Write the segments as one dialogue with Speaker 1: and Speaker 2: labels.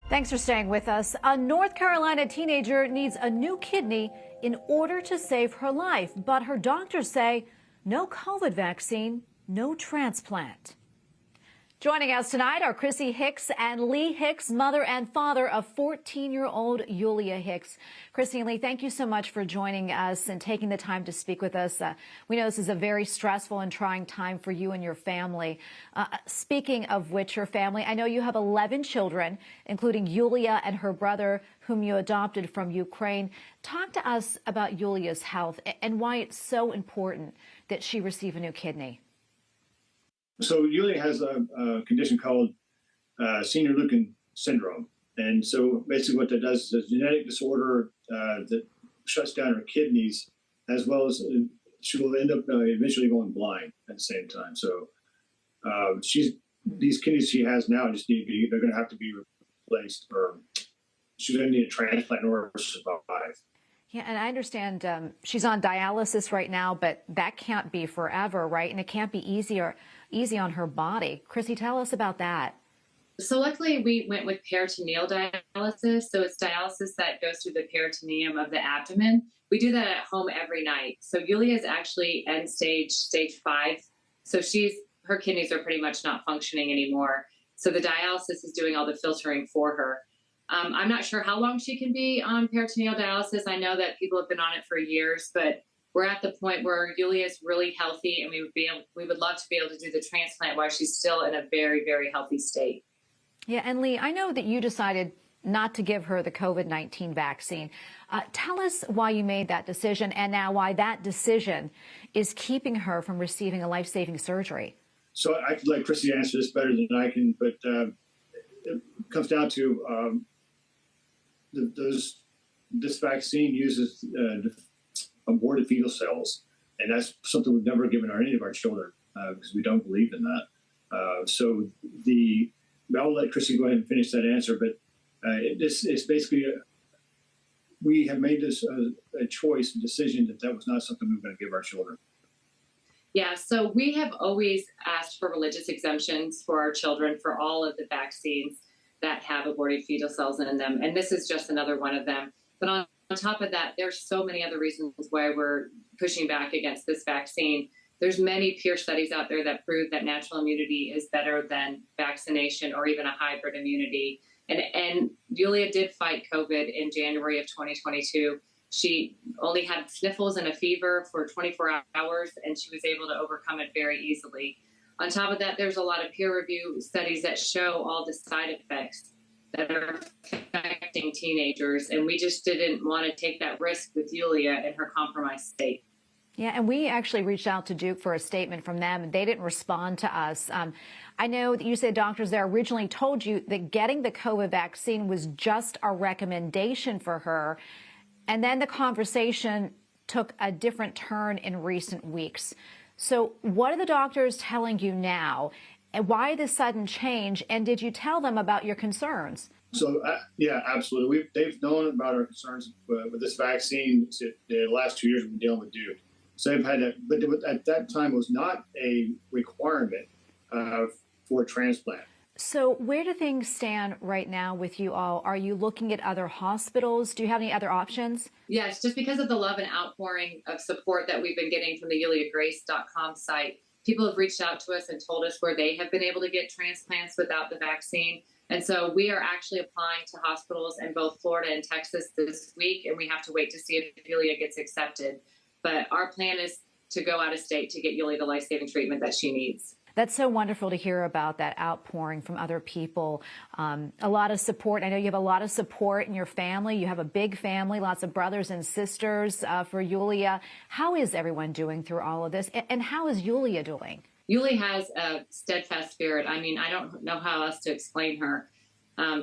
Speaker 1: Thanks for staying with us. A North Carolina teenager needs a new kidney in order to save her life, but her doctors say no COVID vaccine, no transplant. Joining us tonight are Chrissy Hicks and Lee Hicks, mother and father of 14-year-old Yulia Hicks. Chrissy and Lee, thank you so much for joining us and taking the time to speak with us. We know this is a very stressful and trying time for you and your family. Speaking of which, your family, I know you have 11 children, including Yulia and her brother, whom you adopted from Ukraine. Talk to us about Yulia's health and why it's so important that she receive a new kidney.
Speaker 2: So Yulia has a condition called senior Leukin syndrome. And so basically what that does is a genetic disorder that shuts down her kidneys, as well as she will end up eventually going blind at the same time. So these kidneys she has now just they're going to have to be replaced, or she's going to need a transplant in order to survive.
Speaker 1: Yeah, and I understand she's on dialysis right now, but that can't be forever, right? And it can't be easy on her body. Chrissy, tell us about that.
Speaker 3: So luckily we went with peritoneal dialysis. So it's dialysis that goes through the peritoneum of the abdomen. We do that at home every night. So Yulia is actually end stage 5. So her kidneys are pretty much not functioning anymore. So the dialysis is doing all the filtering for her. I'm not sure how long she can be on peritoneal dialysis. I know that people have been on it for years, but we're at the point where Yulia is really healthy, and we would love to be able to do the transplant while she's still in a very, very healthy state.
Speaker 1: Yeah, and Lee, I know that you decided not to give her the COVID-19 vaccine. Tell us why you made that decision, and now why that decision is keeping her from receiving a life-saving surgery.
Speaker 2: So I could let Chrissy answer this better than I can, but it comes down to this vaccine uses aborted fetal cells, and that's something we've never given any of our children because we don't believe in that. I'll let Chrissy go ahead and finish that answer, but it's basically we have made this a choice, a decision that was not something we were going to give our children.
Speaker 3: Yeah, so we have always asked for religious exemptions for our children for all of the vaccines that have aborted fetal cells in them, and this is just another one of them. But on top of that, there's so many other reasons why we're pushing back against this vaccine. There's many peer studies out there that prove that natural immunity is better than vaccination or even a hybrid immunity. And Yulia did fight COVID in January of 2022. She only had sniffles and a fever for 24 hours, and she was able to overcome it very easily. On top of that, there's a lot of peer review studies that show all the side effects that are affecting teenagers, and we just didn't want to take that risk with Yulia in her compromised state.
Speaker 1: Yeah, and we actually reached out to Duke for a statement from them, and they didn't respond to us. I know that you said doctors there originally told you that getting the COVID vaccine was just a recommendation for her, and then the conversation took a different turn in recent weeks. So what are the doctors telling you now? And why this sudden change? And did you tell them about your concerns?
Speaker 2: So, yeah, absolutely. They've known about our concerns with this vaccine the last 2 years we've been dealing with Duke. So they've had that, but at that time it was not a requirement for a transplant.
Speaker 1: So where do things stand right now with you all? Are you looking at other hospitals? Do you have any other options?
Speaker 3: Yes, just because of the love and outpouring of support that we've been getting from the YuliaGrace.com site, people have reached out to us and told us where they have been able to get transplants without the vaccine. And so we are actually applying to hospitals in both Florida and Texas this week, and we have to wait to see if Yulia gets accepted. But our plan is to go out of state to get Yulia the life-saving treatment that she needs.
Speaker 1: That's so wonderful to hear about that outpouring from other people. A lot of support. I know you have a lot of support in your family. You have a big family, lots of brothers and sisters for Yulia. How is everyone doing through all of this? And how is Yulia doing?
Speaker 3: Yulia has a steadfast spirit. I mean, I don't know how else to explain her.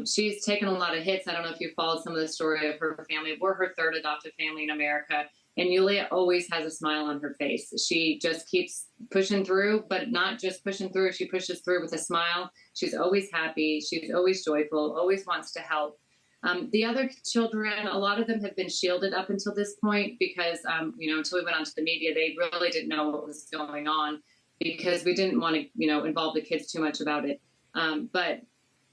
Speaker 3: She's taken a lot of hits. I don't know if you followed some of the story of her family. We're her third adoptive family in America. And Yulia always has a smile on her face. She just keeps pushing through, but not just pushing through. She pushes through with a smile. She's always happy. She's always joyful, always wants to help. The other children, a lot of them have been shielded up until this point because, until we went onto the media, they really didn't know what was going on because we didn't want to, involve the kids too much about it. But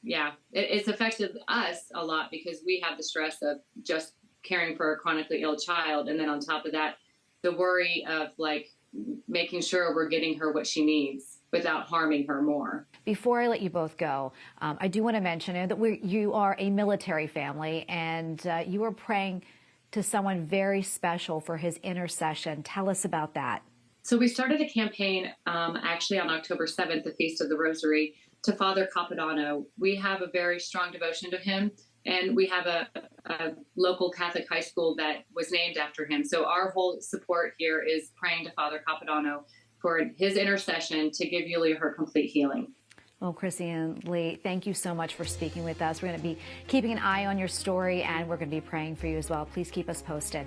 Speaker 3: it's affected us a lot because we have the stress of just caring for a chronically ill child. And then on top of that, the worry of like making sure we're getting her what she needs without harming her more.
Speaker 1: Before I let you both go, I do want to mention that you are a military family, and you are praying to someone very special for his intercession. Tell us about that.
Speaker 3: So we started a campaign actually on October 7th, the Feast of the Rosary, to Father Capodanno. We have a very strong devotion to him, and we have a local Catholic high school that was named after him. So our whole support here is praying to Father Capodanno for his intercession to give Yulia her complete healing.
Speaker 1: Well, Chrissy and Lee, thank you so much for speaking with us. We're going to be keeping an eye on your story, and we're going to be praying for you as well. Please keep us posted.